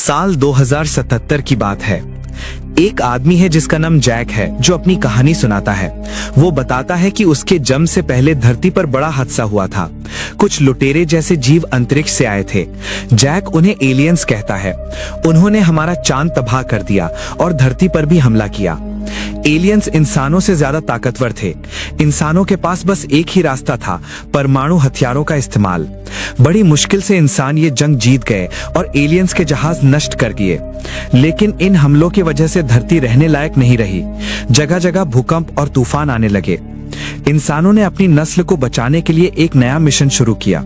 साल 2077 की बात है। एक आदमी है जिसका नाम जैक है जो अपनी कहानी सुनाता है। वो बताता है कि उसके जन्म से पहले धरती पर बड़ा हादसा हुआ था। कुछ लुटेरे जैसे जीव अंतरिक्ष से आए थे। जैक उन्हें एलियंस कहता है। उन्होंने हमारा चांद तबाह कर दिया और धरती पर भी हमला किया। एलियंस इंसानों से ज्यादा ताकतवर थे। इंसानों के पास बस एक ही रास्ता था, परमाणु हथियारों का इस्तेमाल। बड़ी मुश्किल से इंसान ये जंग जीत गए और एलियंस के जहाज नष्ट कर दिए। लेकिन इन हमलों की वजह से धरती रहने लायक नहीं रही। जगह जगह भूकंप और तूफान आने लगे। इंसानों ने अपनी नस्ल को बचाने के लिए एक नया मिशन शुरू किया।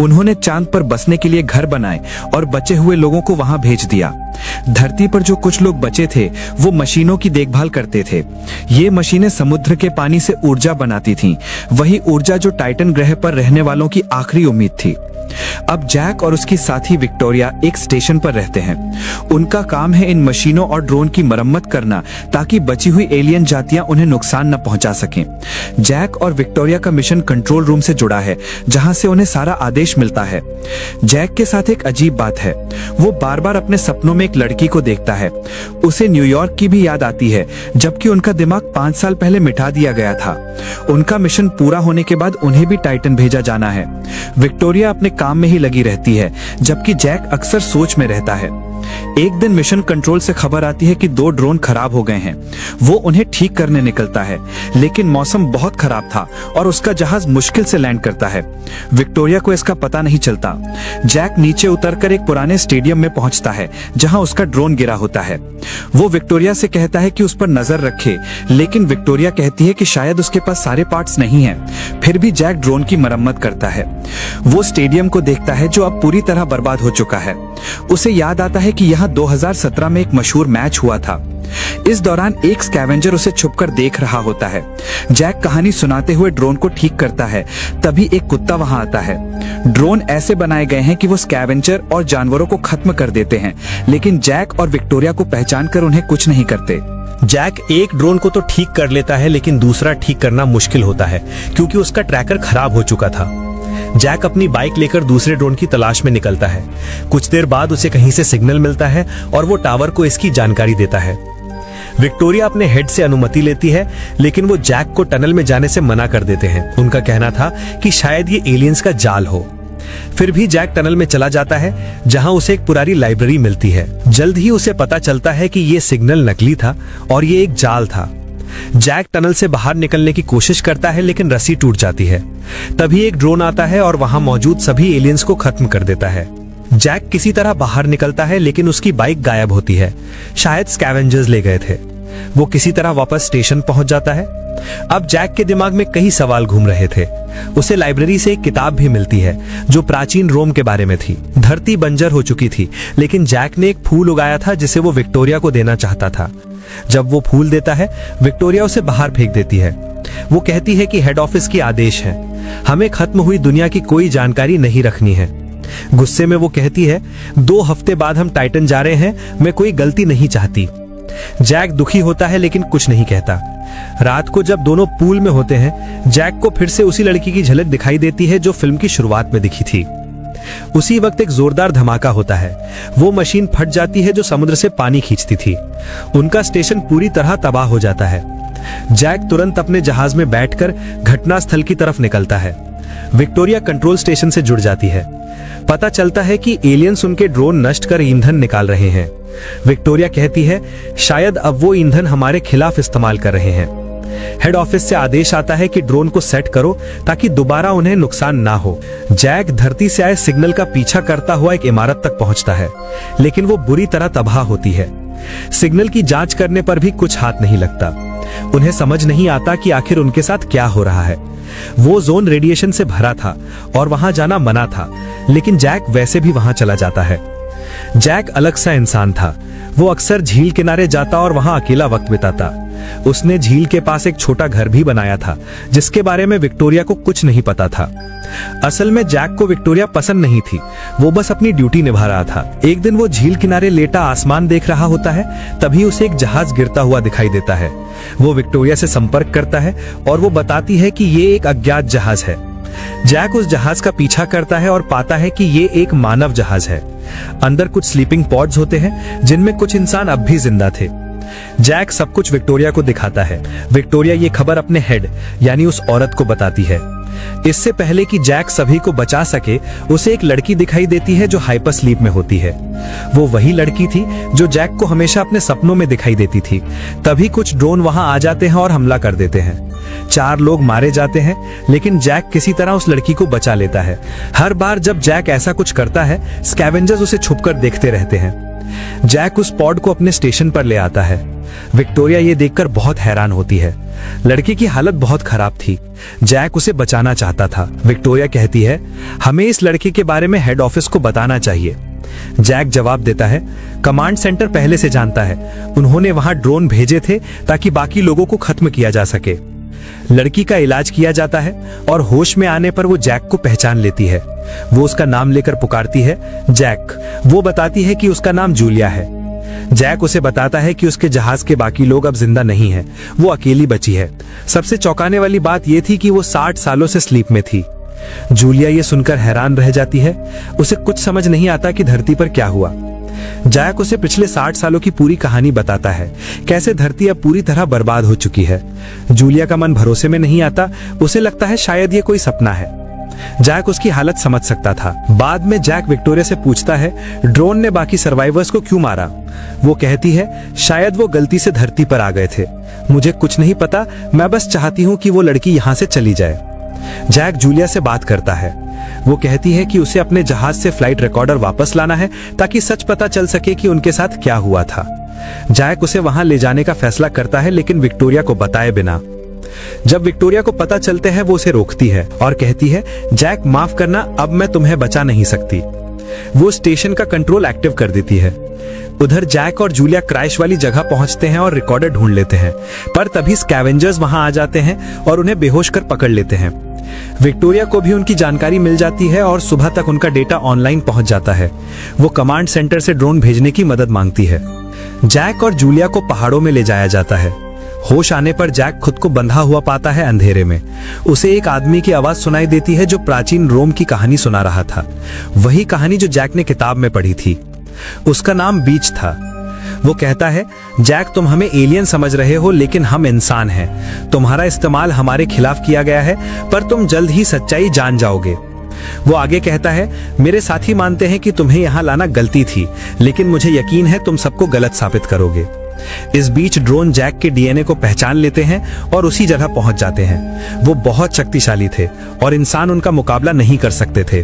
उन्होंने चांद पर बसने के लिए घर बनाए और बचे हुए लोगों को वहां भेज दिया। धरती पर जो कुछ लोग बचे थे वो मशीनों की देखभाल करते थे। ये मशीनें समुद्र के पानी से ऊर्जा बनाती थीं, वही ऊर्जा जो टाइटन ग्रह पर रहने वालों की आखिरी उम्मीद थी। अब जैक और उसकी साथी विक्टोरिया एक स्टेशन पर रहते हैं। उनका काम है इन मशीनों और ड्रोन की मरम्मत करना ताकि बची हुई एलियन जातियां उन्हें नुकसान न पहुंचा सकें। जैक और विक्टोरिया का मिशन कंट्रोल रूम से जुड़ा है, जहां से उन्हें सारा आदेश मिलता है। जैक के साथ एक अजीब बात है। वो बार बार अपने सपनों में एक लड़की को देखता है। उसे न्यूयॉर्क की भी याद आती है, जबकि उनका दिमाग 5 साल पहले मिटा दिया गया था। उनका मिशन पूरा होने के बाद उन्हें भी टाइटन भेजा जाना है। विक्टोरिया अपने काम में ही लगी रहती है, जबकि जैक अक्सर सोच में रहता है। एक दिन मिशन कंट्रोल से खबर आती है कि 2 ड्रोन खराब हो गए हैं। वो उन्हें ठीक करने निकलता है, लेकिन मौसम बहुत खराब था और उसका जहाज मुश्किल से लैंड करता है। विक्टोरिया को इसका पता नहीं चलता। जैक नीचे उतरकर एक पुराने स्टेडियम में पहुंचता है, जहां उसका ड्रोन गिरा होता है। वो विक्टोरिया से कहता है कि उस पर नजर रखे, लेकिन विक्टोरिया कहती है कि शायद उसके पास सारे पार्ट्स नहीं हैं। फिर भी जैक ड्रोन की मरम्मत करता है। वो स्टेडियम को देखता है जो अब पूरी तरह बर्बाद हो चुका है। उसे याद आता है कि यहाँ 2017 में एक मशहूर मैच हुआ था। इस दौरान एक स्कैवेंजर उसे छुपकर देख रहा होता है। जैक कहानी सुनाते हुए ड्रोन को ठीक करता है, तभी एक कुत्ता वहां आता है। ड्रोन ऐसे बनाए गए हैं कि वो स्कैवेंजर और जानवरों को खत्म कर देते हैं, लेकिन जैक और विक्टोरिया को पहचान कर उन्हें कुछ नहीं करते। जैक एक ड्रोन को तो ठीक कर लेता है, लेकिन दूसरा ठीक करना मुश्किल होता है क्योंकि उसका ट्रैकर खराब हो चुका था। जैक अपनी बाइक लेकर दूसरे ड्रोन की तलाश में निकलता है। कुछ देर बाद उसे कहीं से सिग्नल मिलता है और वो टावर को इसकी जानकारी देता है। विक्टोरिया अपने हेड से अनुमति लेती है, लेकिन वो जैक को टनल में जाने से मना कर देते हैं। उनका कहना था कि शायद ये एलियंस का जाल हो। फिर भी जैक टनल में चला जाता है, जहां उसे एक पुरानी लाइब्रेरी मिलती है। जल्द ही उसे पता चलता है कि ये सिग्नल नकली था और ये एक जाल था। जैक टनल से बाहर निकलने की कोशिश करता है, लेकिन रस्सी टूट जाती है। तभी एक ड्रोन आता है और वहां मौजूद सभी एलियंस को खत्म कर देता है। जैक किसी तरह बाहर निकलता है, लेकिन उसकी बाइक गायब होती है। शायद स्कैवेंजर्स ले गए थे। वो किसी तरह वापस स्टेशन पहुंच जाता है। अब जैक के दिमाग में कई सवाल घूम रहे थे। उसे लाइब्रेरी से एक किताब भी मिलती है जो प्राचीन रोम के बारे में थी। धरती बंजर हो चुकी थी, लेकिन जैक ने एक फूल उगाया था जिसे वो विक्टोरिया को देना चाहता था। जब वो फूल देता है, विक्टोरिया उसे बाहर फेंक देती है। वो कहती है कि हेड ऑफिस की आदेश है, हमें खत्म हुई दुनिया की कोई जानकारी नहीं रखनी है। गुस्से में वो कहती है, 2 हफ्ते बाद हम टाइटन जा रहे हैं, मैं कोई गलती नहीं चाहती। जैक दुखी होता है, लेकिन कुछ नहीं कहता। रात को जब दोनों पूल में होते हैं, जैक को फिर से उसी लड़की की झलक दिखाई देती है जो फिल्म की शुरुआत में दिखी थी। उसी वक्त एक जोरदार धमाका होता है। वो मशीन फट जाती है जो समुद्र से पानी खींचती थी। उनका स्टेशन पूरी तरह तबाह हो जाता है। जैक तुरंत अपने जहाज में बैठकर घटनास्थल की तरफ निकलता है। विक्टोरिया कंट्रोल स्टेशन से जुड़ जाती है। पता चलता है कि एलियंस उनके ड्रोन नष्ट कर ईंधन निकाल रहे हैं। विक्टोरिया कहती है, शायद अब वो ईंधन हमारे खिलाफ इस्तेमाल कर रहे हैं। हेड ऑफिस से आदेश आता है कि ड्रोन को सेट करो ताकि दोबारा उन्हें नुकसान ना हो। जैक धरती से आए सिग्नल का पीछा करता हुआ एक इमारत तक पहुंचता है, लेकिन वो बुरी तरह तबाह होती है। सिग्नल की जांच करने पर भी कुछ हाथ नहीं लगता। उन्हें समझ नहीं आता कि आखिर उनके साथ क्या हो रहा है। वो जोन रेडिएशन से भरा था और वहां जाना मना था, लेकिन जैक वैसे भी वहां चला जाता है। जैक अलग सा इंसान था। वो अक्सर झील किनारे जाता और वहां अकेला वक्त बिताता। उसने झील के पास एक छोटा घर भी बनाया था, जिसके बारे में विक्टोरिया को कुछ नहीं पता था। असल में जैक को विक्टोरिया पसंद नहीं थी, वो बस अपनी ड्यूटी निभा रहा था। एक दिन वो झील किनारे लेटा आसमान देख रहा होता है, तभी उसे एक जहाज गिरता हुआ दिखाई देता है। वो विक्टोरिया से संपर्क करता है और वो बताती है कि ये एक अज्ञात जहाज है। जैक उस जहाज का पीछा करता है और पाता है कि ये एक मानव जहाज है। अंदर कुछ स्लीपिंग पॉड्स होते हैं जिनमें कुछ इंसान अब भी जिंदा थे। जैक सब कुछ विक्टोरिया को दिखाता है। विक्टोरिया ये खबर अपने हेड यानी उस औरत को बताती है। इससे पहले कि जैक सभी को बचा सके, उसे एक लड़की दिखाई देती है जो हाइपर स्लीप में होती है। वो वही लड़की थी जो जैक को हमेशा अपने सपनों में दिखाई देती थी। तभी कुछ ड्रोन वहां आ जाते हैं और हमला कर देते हैं। 4 लोग मारे जाते हैं, लेकिन जैक किसी तरह उस लड़की को बचा लेता है। हर बार जब जैक ऐसा कुछ करता है, स्कैवेंजर्स उसे छुपकर देखते रहते हैं। जैक उस पॉड को अपने स्टेशन पर ले आता है। विक्टोरिया ये देखकर बहुत हैरान होती है। लड़की की हालत बहुत खराब थी। जैक उसे बचाना चाहता था। विक्टोरिया कहती है, हमें इस लड़की के बारे में हेड ऑफिस को बताना चाहिए। जैक जवाब देता है, कमांड सेंटर पहले से जानता है। उन्होंने वहां ड्रोन भेजे थे ताकि बाकी लोगों को खत्म किया जा सके। लड़की का इलाज किया जाता है और होश में आने पर वो जैक को पहचान लेती है। वो उसका नाम लेकर पुकारती है, जैक। वो बताती है कि उसका नाम जूलिया है। जैक उसे बताता है कि उसके जहाज के बाकी लोग अब जिंदा नहीं हैं, वो अकेली बची है। सबसे चौंकाने वाली बात यह थी कि वो 60 सालों से स्लीप में थी। जूलिया ये सुनकर हैरान रह जाती है। उसे कुछ समझ नहीं आता कि धरती पर क्या हुआ। जैक उसे पिछले 60 सालों की पूरी कहानी बताता है, कैसे धरती अब पूरी तरह बर्बाद हो चुकी है। जूलिया का मन भरोसे में नहीं आता। उसे लगता है शायद ये कोई सपना है। जैक उसकी हालत समझ सकता था। बाद में जैक विक्टोरिया से पूछता है, ड्रोन ने बाकी सर्वाइवर्स को क्यों मारा? वो कहती है, शायद वो गलती से धरती पर आ गए थे। मुझे कुछ नहीं पता, मैं बस चाहती हूँ कि वो लड़की यहाँ से चली जाए। जैक जूलिया से बात करता है। वो कहती है कि उसे अपने जहाज से फ्लाइट रिकॉर्डर वापस लाना है ताकि सच पता चल सके कि उनके साथ क्या हुआ था। जैक उसे वहां ले जाने का फैसला करता है, लेकिन विक्टोरिया को बताए बिना। जब विक्टोरिया को पता चलते हैं, वो उसे रोकती है और कहती है, जैक माफ करना, अब मैं तुम्हें बचा नहीं सकती। वो स्टेशन का कंट्रोल एक्टिव कर देती है। उधर जैक और जूलिया क्रैश वाली जगह पहुंचते हैं और रिकॉर्डर ढूंढ लेते हैं, पर तभी स्कैवेंजर्स वहां आ जाते हैं और उन्हें बेहोश कर पकड़ लेते हैं। विक्टोरिया को भी उनकी जानकारी मिल जाती है और सुबह तक उनका डेटा ऑनलाइन पहुंच जाता है। वो कमांड सेंटर से ड्रोन भेजने की मदद मांगती है। जैक और जूलिया को पहाड़ों में ले जाया जाता है। होश आने पर जैक खुद को बंधा हुआ पाता है अंधेरे में। उसे एक आदमी की आवाज सुनाई देती है जो प्राचीन रोम की कहानी सुना रहा था। वही कहानी जो जैक ने किताब में पढ़ी थी। उसका नाम बीच था। वो कहता है, जैक तुम हमें एलियन समझ रहे हो, लेकिन हम इंसान हैं। तुम्हारा इस्तेमाल हमारे खिलाफ किया गया है, पर तुम जल्द ही सच्चाई जान जाओगे। वो आगे कहता है, मेरे साथी मानते हैं कि तुम्हें यहाँ लाना गलती थी, लेकिन मुझे यकीन है तुम सबको गलत साबित करोगे। इस बीच ड्रोन जैक के डीएनए को पहचान लेते हैं और उसी जगह पहुंच जाते हैं। वो बहुत शक्तिशाली थे और इंसान उनका मुकाबला नहीं कर सकते थे।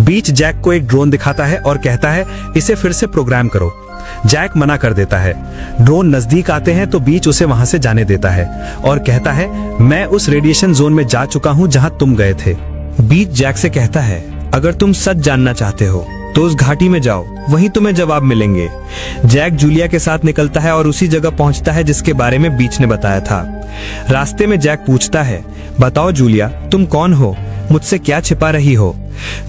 बीच जैक को एक ड्रोन दिखाता है और कहता है, इसे फिर से प्रोग्राम करो। जैक मना कर देता है। ड्रोन नजदीक आते हैं तो बीच उसे वहां से जाने देता है और कहता है, मैं उस रेडिएशन जोन में जा चुका हूं जहां तुम गए थे। बीच जैक से कहता है, अगर तुम सच जानना चाहते हो तो उस घाटी में जाओ, वहीं तुम्हें जवाब मिलेंगे। जैक जूलिया के साथ निकलता है और उसी जगह पहुंचता है जिसके बारे में बीच ने बताया था। रास्ते में जैक पूछता है, बताओ जूलिया, तुम कौन हो? मुझसे क्या छिपा रही हो?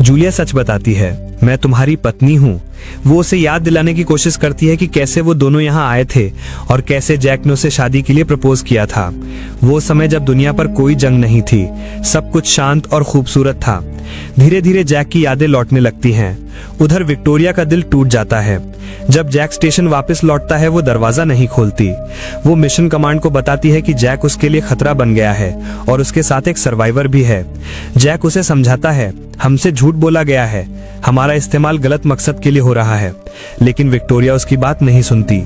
जूलिया सच बताती है, मैं तुम्हारी पत्नी हूँ। वो उसे याद दिलाने की कोशिश करती है कि कैसे वो दोनों यहाँ आए थे और कैसे जैक ने उसे शादी के लिए प्रपोज किया था। वो समय जब दुनिया पर कोई जंग नहीं थी, सब कुछ शांत और खूबसूरत था। धीरे धीरे जैक की यादें लौटने लगती हैं। उधर विक्टोरिया का दिल टूट जाता है। जब जैक स्टेशन वापस लौटता है, वो दरवाजा नहीं खोलती। वो मिशन कमांड को बताती है कि जैक उसके लिए खतरा बन गया है और उसके साथ एक सर्वाइवर भी है। जैक उसे समझाता है, हमसे झूठ बोला गया है, हमारा इस्तेमाल गलत मकसद के लिए हो रहा है, लेकिन विक्टोरिया उसकी बात नहीं सुनती।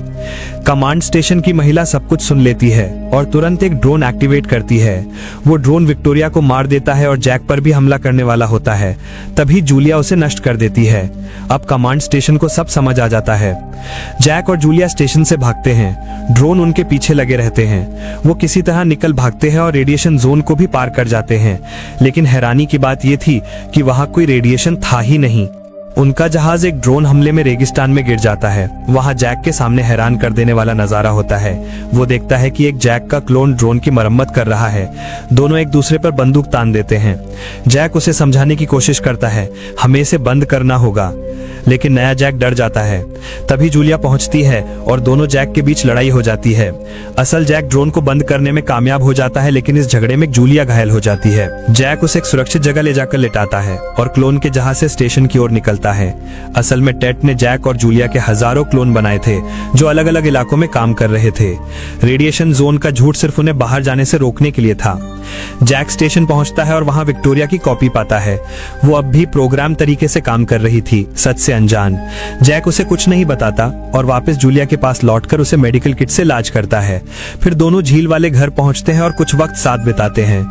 कमांड स्टेशन की महिला सब कुछ सुन लेती है और तुरंत एक ड्रोन एक्टिवेट करती है। वो ड्रोन विक्टोरिया को मार देता है और जैक पर भी हमला करने वाला होता है। तभी जूलिया उसे नष्ट कर देती है। अब कमांड स्टेशन को सब समझ आ जाता है। जैक और जूलिया स्टेशन से भागते हैं। ड्रोन उनके पीछे लगे रहते हैं। वो किसी तरह निकल भागते हैं और रेडिएशन जोन को भी पार कर जाते हैं, लेकिन हैरानी की बात यह थी कि वहां कोई रेडिएशन था ही नहीं। उनका जहाज एक ड्रोन हमले में रेगिस्तान में गिर जाता है। वहां जैक के सामने हैरान कर देने वाला नजारा होता है। वो देखता है कि एक जैक का क्लोन ड्रोन की मरम्मत कर रहा है। दोनों एक दूसरे पर बंदूक तान देते हैं। जैक उसे समझाने की कोशिश करता है, हमें इसे बंद करना होगा। लेकिन नया जैक डर जाता है। तभी जूलिया पहुंचती है और दोनों जैक के बीच लड़ाई हो जाती है। असल जैक ड्रोन को बंद करने में कामयाब हो जाता है, लेकिन इस झगड़े में जूलिया घायल हो जाती है। जैक उसे एक सुरक्षित जगह ले जाकर लिटाता है और क्लोन के जहाज से स्टेशन की ओर निकलता है। असल में टेट ने जैक और जूलिया के हजारों क्लोन बनाए थे जो अलग अलग इलाकों में काम कर रहे थे। रेडिएशन जोन का झूठ सिर्फ उन्हें बाहर जाने से रोकने के लिए था। जैक स्टेशन पहुंचता है और वहां विक्टोरिया की कॉपी पाता है। वो अब भी प्रोग्राम तरीके से काम कर रही थी, सच से अनजान। जैक उसे कुछ नहीं बताता और वापस जूलिया के पास लौटकर उसे मेडिकल किट से इलाज करता है। फिर दोनों झील वाले घर पहुंचते हैं और कुछ वक्त साथ बिताते हैं।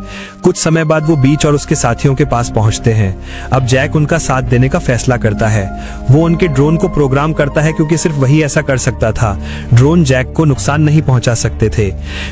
कुछ समय बाद वो बीच और उसके साथियों के पास पहुंचते हैं। अब जैक उनका साथ देने का फैसला करता है। वो उनके ड्रोन को प्रोग्राम करता है क्योंकि सिर्फ वही ऐसा कर सकता था। ड्रोन जैक को नुकसान नहीं पहुंचा सकते थे।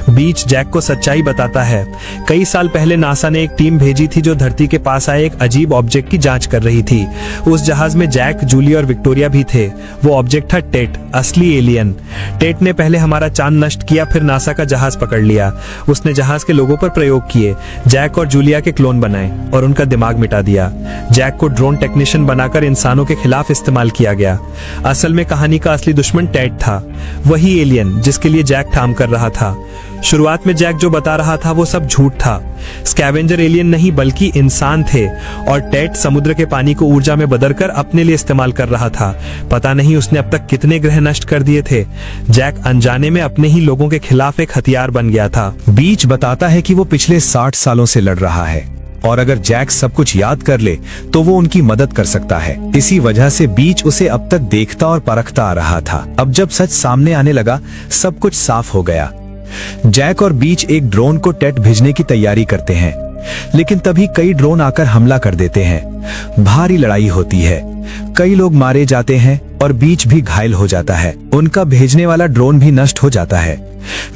बीच जैक को सच्चाई बताता है। कई साल पहले नासा ने एक टीम भेजी थी जो धरती के पास आए एक अजीब ऑब्जेक्ट की जांच कर रही थी। उस जहाज में जैक, जूली और विक्टोरिया भी थे। वो ऑब्जेक्ट था टेट, असली एलियन। टेट ने पहले हमारा चांद नष्ट किया, फिर नासा का जहाज पकड़ लिया। उसने जहाज के लोगों पर प्रयोग किए, जैक और जूलिया के क्लोन बनाए और उनका दिमाग मिटा दिया। जैक को ड्रोन टेक्नीशियन बनाकर इंसानों के खिलाफ इस्तेमाल किया गया। असल में कहानी का असली दुश्मन टेट था, वही एलियन जिसके लिए जैक काम कर रहा था। शुरुआत में जैक जो बता रहा था वो सब झूठ था। स्कैवेंजर एलियन नहीं बल्कि इंसान थे और टेट समुद्र के पानी को ऊर्जा में बदलकर अपने लिए इस्तेमाल कर रहा था। पता नहीं उसने अब तक कितने ग्रह नष्ट कर दिए थे। जैक अनजाने में अपने ही लोगों के खिलाफ एक हथियार बन गया था। बीच बताता है कि वो पिछले 60 सालों से लड़ रहा है और अगर जैक सब कुछ याद कर ले तो वो उनकी मदद कर सकता है। इसी वजह से बीच उसे अब तक देखता और परखता आ रहा था। अब जब सच सामने आने लगा, सब कुछ साफ हो गया। जैक और बीच एक ड्रोन को टेट भेजने की तैयारी करते हैं, लेकिन तभी कई ड्रोन आकर हमला कर देते हैं। भारी लड़ाई होती है, कई लोग मारे जाते हैं और बीच भी घायल हो जाता है। उनका भेजने वाला ड्रोन भी नष्ट हो जाता है।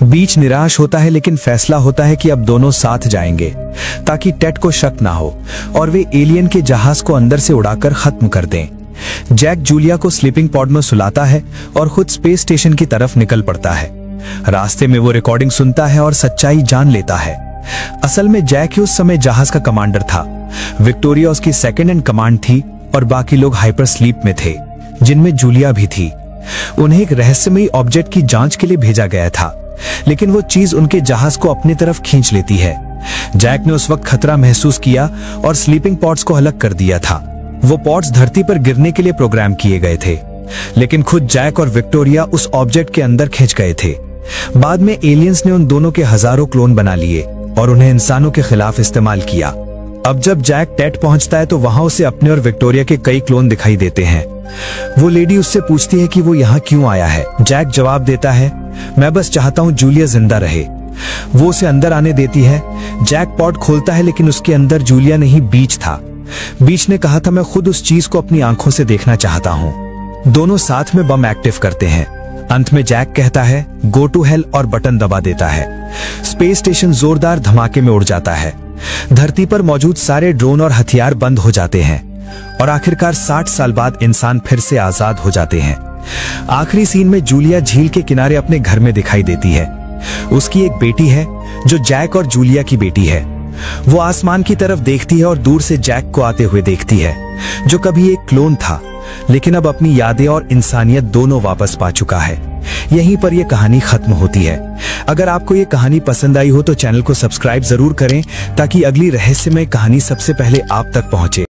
बीच निराश होता है, लेकिन फैसला होता है कि अब दोनों साथ जाएंगे ताकि टेट को शक ना हो और वे एलियन के जहाज को अंदर से उड़ाकर खत्म कर दें। जैक जूलिया को स्लीपिंग पॉड में सुलाता है और खुद स्पेस स्टेशन की तरफ निकल पड़ता है। रास्ते में वो रिकॉर्डिंग सुनता है और सच्चाई जान लेता है। असल में जैक ही उस समय जहाज का कमांडर था। विक्टोरिया उसकी सेकंड इन कमांड थी और बाकी लोग हाइपर स्लीप में थे, जिनमें जूलिया भी थी। उन्हें एक रहस्यमयी ऑब्जेक्ट की जांच के लिए भेजा गया था, लेकिन वो चीज उनके जहाज को अपनी तरफ खींच लेती है। जैक ने उस वक्त खतरा महसूस किया और स्लीपिंग पॉड्स को अलग कर दिया था। वो पॉड्स धरती पर गिरने के लिए प्रोग्राम किए गए थे, लेकिन खुद जैक और विक्टोरिया उस ऑब्जेक्ट के अंदर खिंच गए थे। बाद में एलियंस ने उन दोनों के हजारों क्लोन बना लिए और उन्हें इंसानों के खिलाफ इस्तेमाल किया। अब जब जैक टेट पहुंचता है तो वहां उसे अपने और विक्टोरिया के कई क्लोन दिखाई देते हैं। वो लेडी उससे पूछती है कि वो यहाँ क्यों आया है। जैक जवाब देता है, मैं बस चाहता हूँ जूलिया जिंदा रहे। वो उसे अंदर आने देती है। जैक पॉड खोलता है, लेकिन उसके अंदर जूलिया नहीं बीच था। बीच ने कहा था, मैं खुद उस चीज को अपनी आंखों से देखना चाहता हूँ। दोनों साथ में बम एक्टिव करते हैं। अंत में जैक कहता है गो टू हेल और बटन दबा देता है। स्पेस स्टेशन जोरदार धमाके में उड़ जाता है। धरती पर मौजूद सारे ड्रोन और हथियार बंद हो जाते हैं और आखिरकार 60 साल बाद इंसान फिर से आजाद हो जाते हैं। आखिरी सीन में जूलिया झील के किनारे अपने घर में दिखाई देती है। उसकी एक बेटी है जो जैक और जूलिया की बेटी है। वो आसमान की तरफ देखती है और दूर से जैक को आते हुए देखती है, जो कभी एक क्लोन था लेकिन अब अपनी यादें और इंसानियत दोनों वापस पा चुका है। यहीं पर यह कहानी खत्म होती है। अगर आपको ये कहानी पसंद आई हो तो चैनल को सब्सक्राइब जरूर करें ताकि अगली रहस्यमय कहानी सबसे पहले आप तक पहुंचे।